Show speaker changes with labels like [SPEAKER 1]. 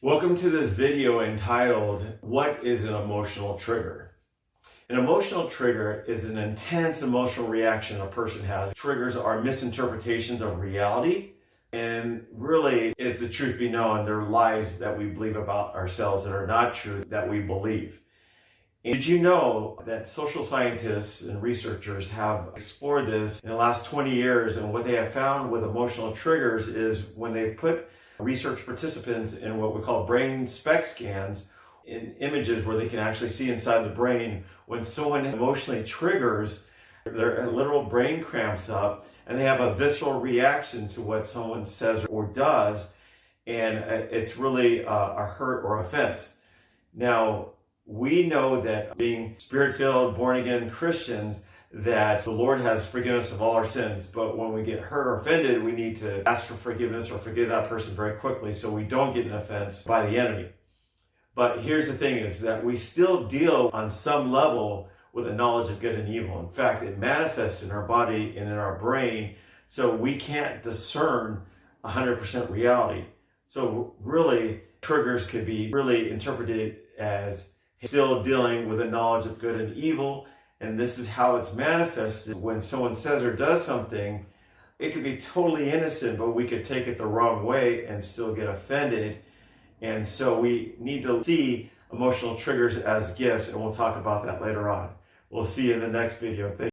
[SPEAKER 1] Welcome to this video entitled, What is an emotional trigger? An emotional trigger is an intense emotional reaction a person has. Triggers are misinterpretations of reality, and really, if the truth be known, they're lies that we believe about ourselves that are not true that we believe. And did you know that social scientists and researchers have explored this in the last 20 years, and what they have found with emotional triggers is when they put research participants in what we call brain SPECT scans, in images where they can actually see inside the brain, when someone emotionally triggers, their literal brain cramps up and they have a visceral reaction to what someone says or does, and it's really a hurt or offense. Now, we know that being spirit-filled, born-again Christians, that the Lord has forgiven us of all our sins, but when we get hurt or offended, we need to ask for forgiveness or forgive that person very quickly so we don't get an offense by the enemy. But here's the thing, is that we still deal on some level with a knowledge of good and evil. In fact, it manifests in our body and in our brain, so we can't discern 100% reality. So really, triggers could be really interpreted as still dealing with a knowledge of good and evil. And this is how it's manifested. When someone says or does something, it could be totally innocent, but we could take it the wrong way and still get offended. And so we need to see emotional triggers as gifts, and we'll talk about that later on. We'll see you in the next video. Thank you.